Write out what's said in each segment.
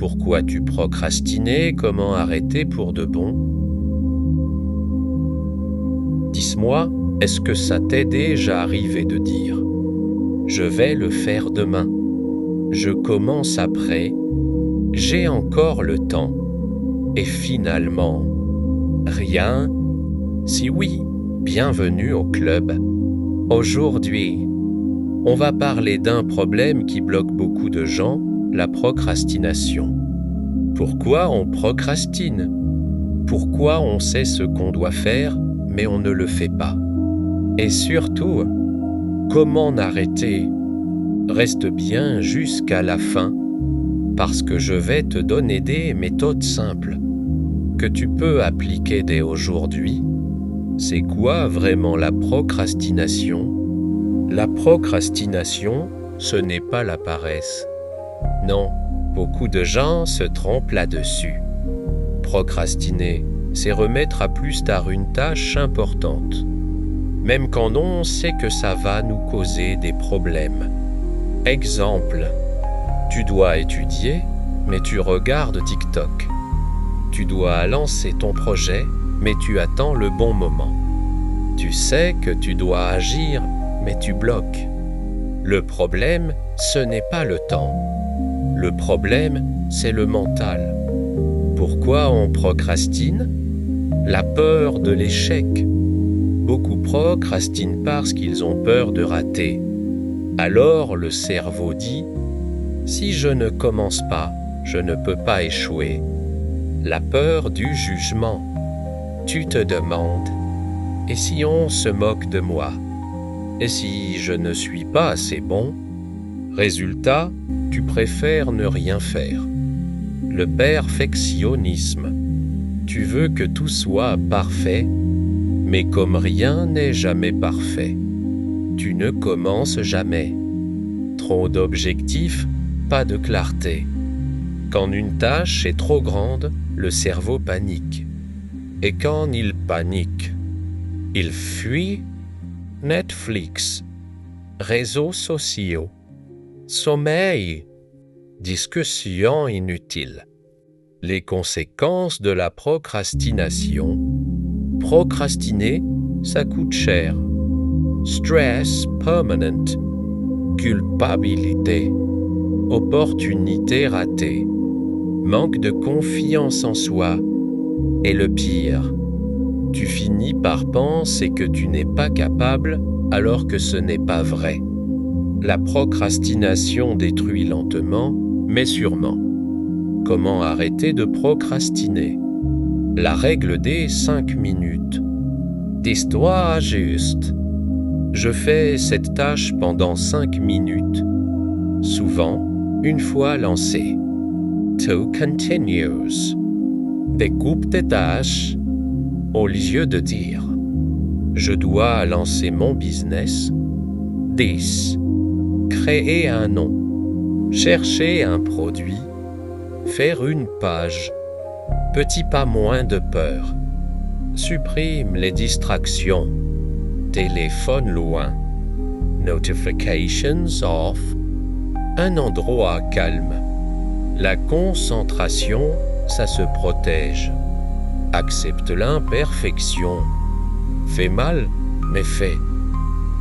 pourquoi tu procrastinais et comment arrêter pour de bon. Dis-moi, est-ce que ça t'est déjà arrivé de dire « Je vais le faire demain, je commence après, j'ai encore le temps » et finalement, rien? Si oui, bienvenue au club. Aujourd'hui, on va parler d'un problème qui bloque beaucoup de gens, la procrastination. Pourquoi on procrastine? Pourquoi on sait ce qu'on doit faire, mais on ne le fait pas? Et surtout, comment arrêter? Reste bien jusqu'à la fin, parce que je vais te donner des méthodes simples que tu peux appliquer dès aujourd'hui. C'est quoi vraiment la procrastination? La procrastination, ce n'est pas la paresse. Non, beaucoup de gens se trompent là-dessus. Procrastiner, c'est remettre à plus tard une tâche importante, même quand on sait que ça va nous causer des problèmes. Exemple, tu dois étudier, mais tu regardes TikTok. Tu dois lancer ton projet, mais tu attends le bon moment. Tu sais que tu dois agir, mais tu bloques. Le problème, ce n'est pas le temps. Le problème, c'est le mental. Pourquoi on procrastine? La peur de l'échec. Beaucoup procrastinent parce qu'ils ont peur de rater. Alors le cerveau dit « Si je ne commence pas, je ne peux pas échouer ». La peur du jugement. Tu te demandes « Et si on se moque de moi? Et si je ne suis pas assez bon ?» Résultat, tu préfères ne rien faire. Le perfectionnisme. Tu veux que tout soit parfait, mais comme rien n'est jamais parfait, tu ne commences jamais. Trop d'objectifs, pas de clarté. Quand une tâche est trop grande, le cerveau panique. Et quand il panique, il fuit Netflix, réseaux sociaux, sommeil, discussions inutiles. Les conséquences de la procrastination. Procrastiner, ça coûte cher. Stress permanent, culpabilité, opportunité ratée, manque de confiance en soi. Et le pire, tu finis par penser que tu n'es pas capable alors que ce n'est pas vrai. La procrastination détruit lentement, mais sûrement. Comment arrêter de procrastiner? La règle des 5 minutes. Dis-toi juste. Je fais cette tâche pendant 5 minutes. Souvent, une fois lancé. To continues. Découpe tes tâches au lieu de dire « Je dois lancer mon business ». 10. Créer un nom. Chercher un produit. Faire une page. Petit pas moins de peur. Supprime les distractions. Téléphone loin. Notifications off. Un endroit calme. La concentration, ça se protège. Accepte l'imperfection. Fais mal, mais fais.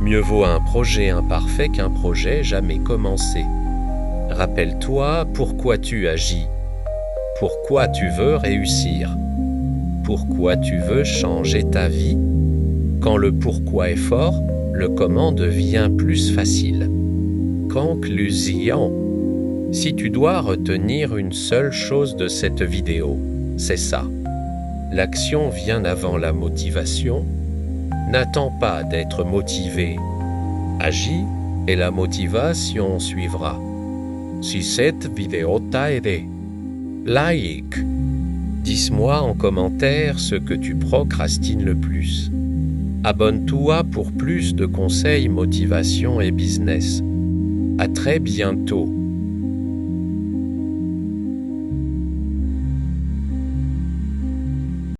Mieux vaut un projet imparfait qu'un projet jamais commencé. Rappelle-toi pourquoi tu agis. Pourquoi tu veux réussir. Pourquoi tu veux changer ta vie. Quand le pourquoi est fort, le comment devient plus facile. Conclusion. Si tu dois retenir une seule chose de cette vidéo, c'est ça. L'action vient avant la motivation. N'attends pas d'être motivé. Agis et la motivation suivra. Si cette vidéo t'a aidé, like. Dis-moi en commentaire ce que tu procrastines le plus. Abonne-toi pour plus de conseils, motivation et business. À très bientôt.